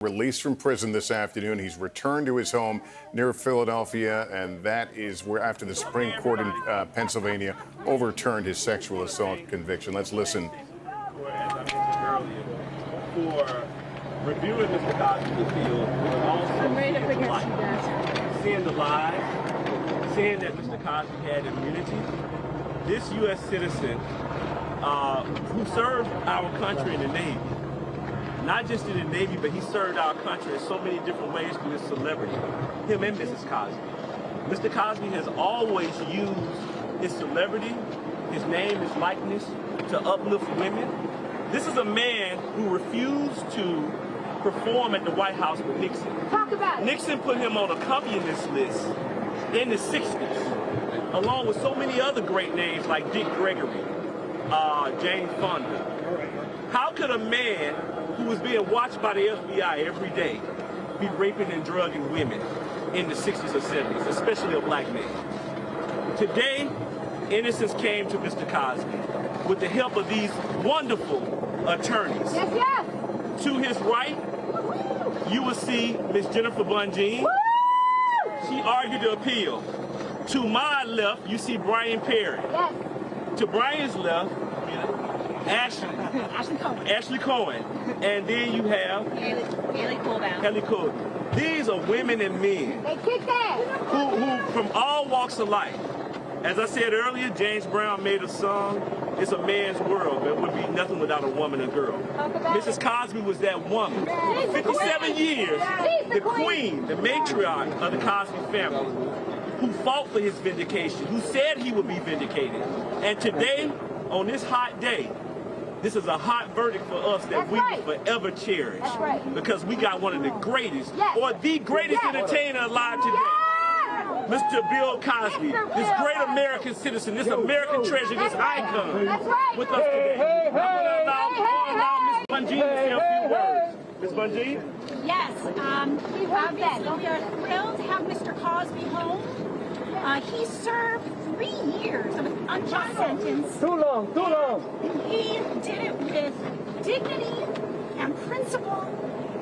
Released from prison this afternoon. He's returned to his home near Philadelphia, and that is where, after the Supreme Court in Pennsylvania overturned his sexual assault conviction. Let's listen. As I mentioned earlier, for reviewing Mr. Cosby's appeal, but also seeing the lies, seeing that Mr. Cosby had immunity. This U.S. citizen who served our country in the Navy, not just in the Navy, but he served our country in so many different ways through his celebrity, him and Mrs. Cosby. Mr. Cosby has always used his celebrity, his name, his likeness, to uplift women. This is a man who refused to perform at the White House with Nixon. Talk about it. Nixon put him on a communist list in the 60s, along with so many other great names like Dick Gregory, Jane Fonda. How could a man who was being watched by the FBI every day be raping and drugging women in the 60s or 70s, especially a black man? Today, innocence came to Mr. Cosby with the help of these wonderful attorneys. Yes, yes. To his right, you will see Ms. Jennifer Bunjean. She argued the appeal. To my left, you see Brian Perry. Yes. To Brian's left, Ashley Cohen. And then you have Haley Cohen. These are women and men They kicked ass. who from all walks of life. As I said earlier, James Brown made a song, it's a man's world, but it would be nothing without a woman and girl. Mrs. Cosby was that woman. For 57 years, the queen, the matriarch of the Cosby family, who fought for his vindication, who said he would be vindicated. And today, on this hot day, this is a hot verdict for us that we will forever cherish. Because we got one of the greatest, or the greatest entertainer alive today. Mr. Bill Cosby, this great American citizen, this American treasure, this icon, with us today. I'm going to allow Ms. Bunjean to say a few words. Ms. Bunjean? Yes, obviously we are thrilled to have Mr. Cosby home. He served 3 years of an unjust sentence. Too long. He did it with dignity and principle,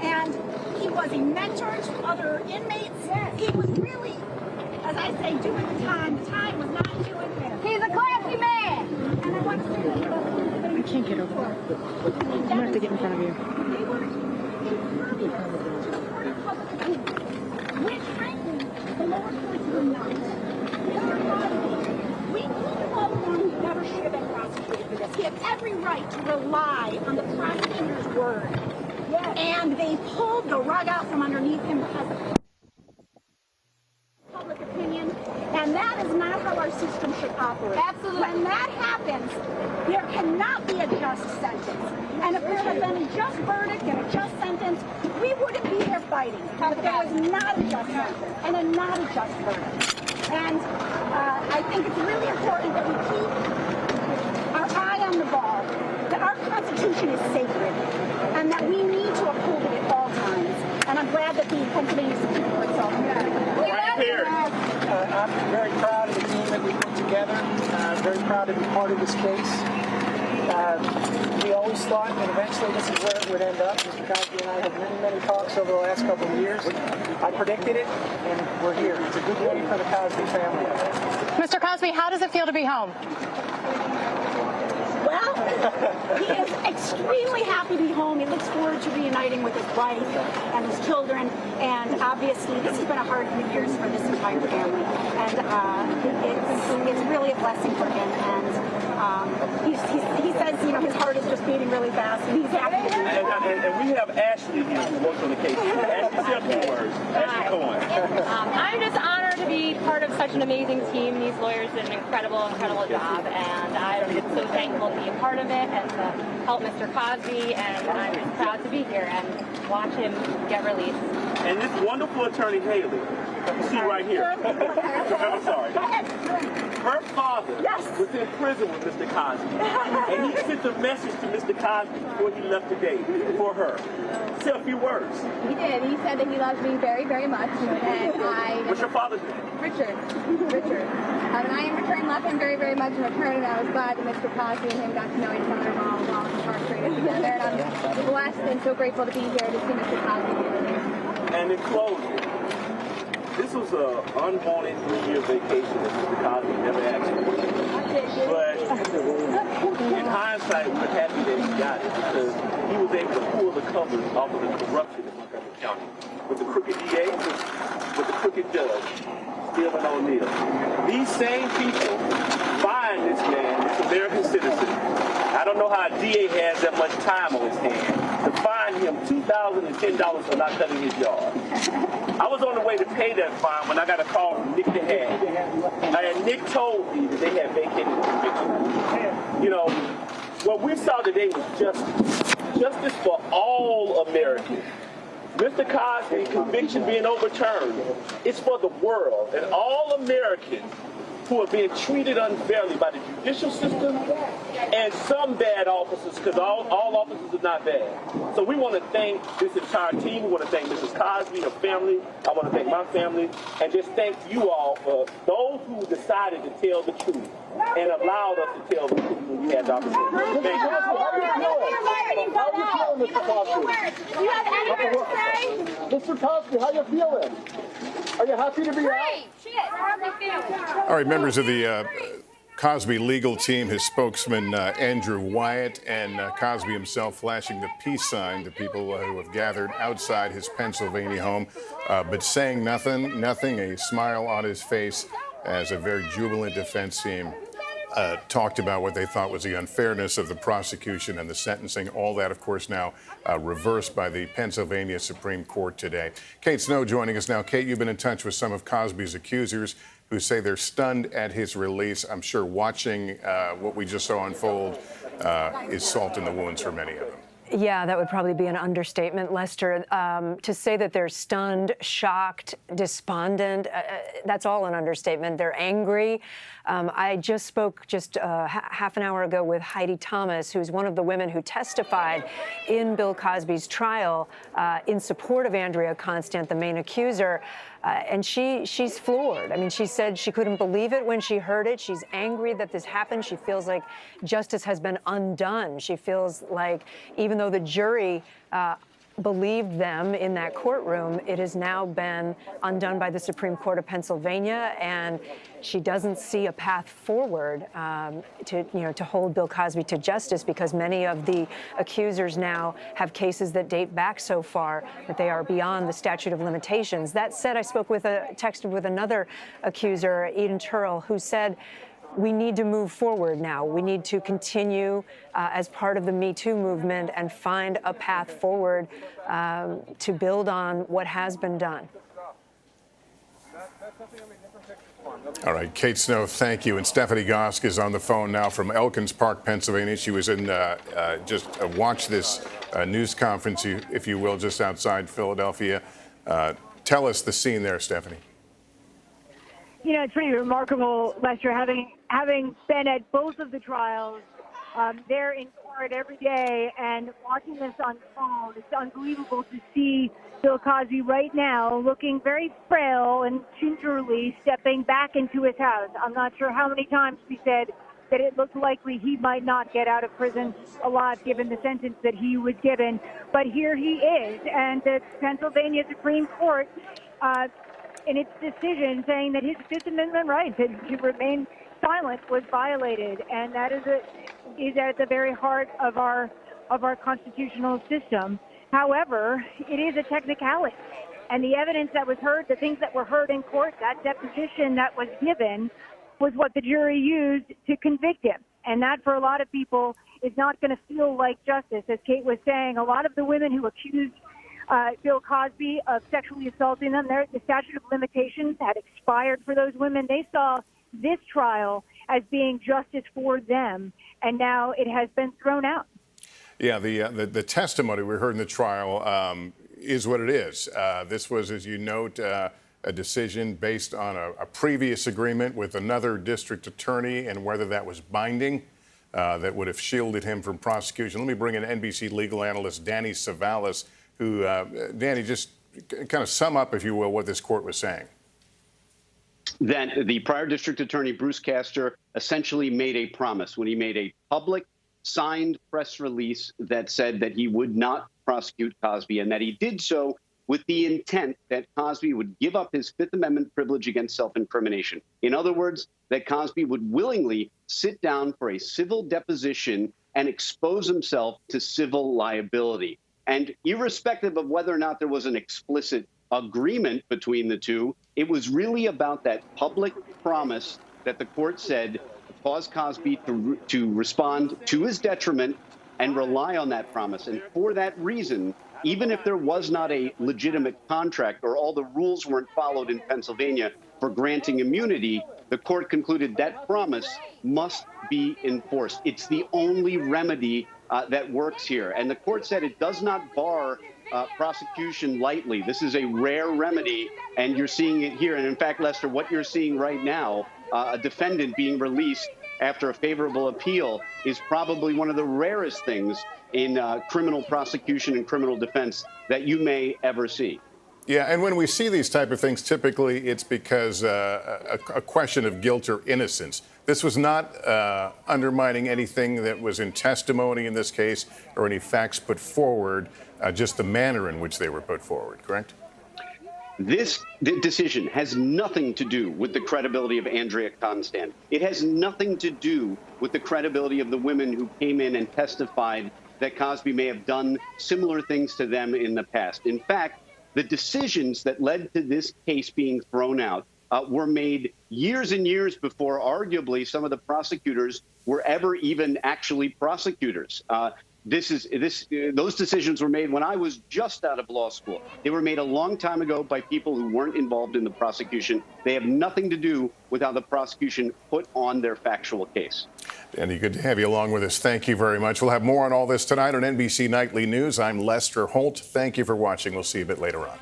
and he was a mentor to other inmates. He was really, as I say, doing the time. The time was not doing him. He's a classy man. And I want to say that I can't get over it. I'm going to have to get in front of you. they were impervious to the court of public opinion, which frankly, the lower courts were not. We all along he never should have been prosecuted for this. He had every right to rely on the prosecutor's word. And they pulled the rug out from underneath him because of public opinion. And that is not how our system should operate. Absolutely. When that happens, there cannot be a just sentence. And if there had been a just verdict and a just sentence, we wouldn't be here fighting. But there was not a just sentence and a not a just verdict. And I think it's really important that we keep our eye on the ball, that our Constitution is sacred, and that we need to uphold it at all times. And I'm glad that the Pennsylvania Supreme Court saw that. I'm very proud of the team that we put together. Very proud to be part of this case. We always thought that eventually this is where it would end up. Mr. Cosby and I had many talks over the last couple of years. I predicted it, and we're here. It's a good day for the Cosby family. Mr. Cosby, how does it feel to be home? Well, he is extremely happy to be home. He looks forward to reuniting with his wife and his children. And obviously, this has been a hard few years for this entire family. And it's really a blessing for him. And he says, you know, his heart is just beating really fast, and he's happy to be here. And we have Ashley here who works on the case. Ashley, say a few words. Ashley Cohen. I'm just honored to be part of such an amazing team. These lawyers did an incredible job, and I'm just so thankful to be a part of it and to help Mr. Cosby, and I'm just proud to be here and watch him get released. And this wonderful attorney, Haley, you see right here. I'm sorry. Her father was in prison with Mr. Cosby, and he sent a message to Mr. Cosby before he left today for her. Say a few words. He did. He said that he loves me very, very much, and I... What's your father's name? Richard. And I in return love him very, very much in return, and I was glad that Mr. Cosby and him got to know each other while incarcerated together, and I'm blessed and so grateful to be here to see Mr. Cosby here. And in closing, this was an unwanted 3-year vacation that Mr. Cosby never asked for. But in hindsight, we're happy that he got it because he was able to pull the covers off of the corruption in Montgomery County with the crooked DA, with the crooked judge, Stephen O'Neill. These same people find this man, this American citizen. I don't know how a DA has that much time on his hands to fine him $2,010 for not cutting his yard. I was on the way to pay that fine when I got a call from Nick DeHaan. And Nick told me that they had vacated the conviction. You know, what we saw today was justice. Justice for all Americans. Mr. Cosby's conviction being overturned is for the world and all Americans who are being treated unfairly by the judicial system and some bad officers, because all officers are not bad. So we want to thank this entire team. We want to thank Mrs. Cosby, her family. I want to thank my family. And just thank you all for those who decided to tell the truth and allowed us to tell the truth when we had the opportunity. Thank you. How you feeling, Mr. Cosby? You have anything to say? Mr. Cosby, how you feeling? Are you happy to be out? Great. Shit, how's it feel? All right, members of the Cosby legal team, his spokesman Andrew Wyatt, and Cosby himself flashing the peace sign to people who have gathered outside his Pennsylvania home, but saying nothing, a smile on his face as a very jubilant defense team talked about what they thought was the unfairness of the prosecution and the sentencing. All that, of course, now reversed by the Pennsylvania Supreme Court today. Kate Snow joining us now. Kate, you've been in touch with some of Cosby's accusers who say they're stunned at his release. I'm sure watching what we just saw unfold is salt in the wounds for many of them. Yeah, that would probably be an understatement, Lester. To say that they're stunned, shocked, despondent, that's all an understatement. They're angry. I just spoke half an hour ago with Heidi Thomas, who's one of the women who testified in Bill Cosby's trial in support of Andrea Constant, the main accuser. And she's floored. I mean, she said she couldn't believe it when she heard it. She's angry that this happened. She feels like justice has been undone. She feels like even though the jury believed them in that courtroom, it has now been undone by the Supreme Court of Pennsylvania, and she doesn't see a path forward to hold Bill Cosby to justice because many of the accusers now have cases that date back so far that they are beyond the statute of limitations. That said, I texted with another accuser, Eden Turrell, who said, we need to move forward now. We need to continue as part of the Me Too movement and find a path forward to build on what has been done. All right, Kate Snow, thank you. And Stephanie Gosk is on the phone now from Elkins Park, Pennsylvania. She was in watch this news conference, if you will, just outside Philadelphia. Tell us the scene there, Stephanie. You know, it's pretty remarkable, Lester, having been at both of the trials. They're in court every day, and watching this unfold, it's unbelievable to see Bill Cosby right now looking very frail and gingerly stepping back into his house. I'm not sure how many times he said that it looked likely he might not get out of prison alive given the sentence that he was given. But here he is, and the Pennsylvania Supreme Court in its decision saying that his Fifth Amendment right to remain silent was violated, and that is at the very heart of our constitutional system. However, it is a technicality, and the evidence that was heard, the things that were heard in court, that deposition that was given, was what the jury used to convict him, and that for a lot of people is not going to feel like justice. As Kate was saying, a lot of the women who accused Bill Cosby of sexually assaulting them, the statute of limitations had expired for those women. They saw this trial as being justice for them, and now it has been thrown out. Yeah, the testimony we heard in the trial is what it is. This was, as you note, a decision based on a previous agreement with another district attorney and whether that was binding, that would have shielded him from prosecution. Let me bring in NBC legal analyst Dani Vallas, who, Dani, just kind of sum up, if you will, what this court was saying. Then the prior district attorney, Bruce Castor, essentially made a promise when he made a public signed press release that said that he would not prosecute Cosby, and that he did so with the intent that Cosby would give up his Fifth Amendment privilege against self-incrimination. In other words, that Cosby would willingly sit down for a civil deposition and expose himself to civil liability. And irrespective of whether or not there was an explicit agreement between the two, it was really about that public promise that the court said caused Cosby to respond to his detriment and rely on that promise. And for that reason, even if there was not a legitimate contract or all the rules weren't followed in Pennsylvania for granting immunity, the court concluded that promise must be enforced. It's the only remedy that works here. And the court said it does not bar prosecution lightly. This is a rare remedy, and you're seeing it here. And in fact, Lester, what you're seeing right now, a defendant being released after a favorable appeal, is probably one of the rarest things in criminal prosecution and criminal defense that you may ever see. Yeah, and when we see these type of things, typically it's because a question of guilt or innocence. This was not undermining anything that was in testimony in this case or any facts put forward, just the manner in which they were put forward, correct? This decision has nothing to do with the credibility of Andrea Constand. It has nothing to do with the credibility of the women who came in and testified that Cosby may have done similar things to them in the past. In fact, the decisions that led to this case being thrown out were made years and years before, arguably, some of the prosecutors were ever even actually prosecutors. Those decisions were made when I was just out of law school. They were made a long time ago by people who weren't involved in the prosecution. They have nothing to do with how the prosecution put on their factual case. Andy, good to have you along with us. Thank you very much. We'll have more on all this tonight on NBC Nightly News. I'm Lester Holt. Thank you for watching. We'll see you a bit later on.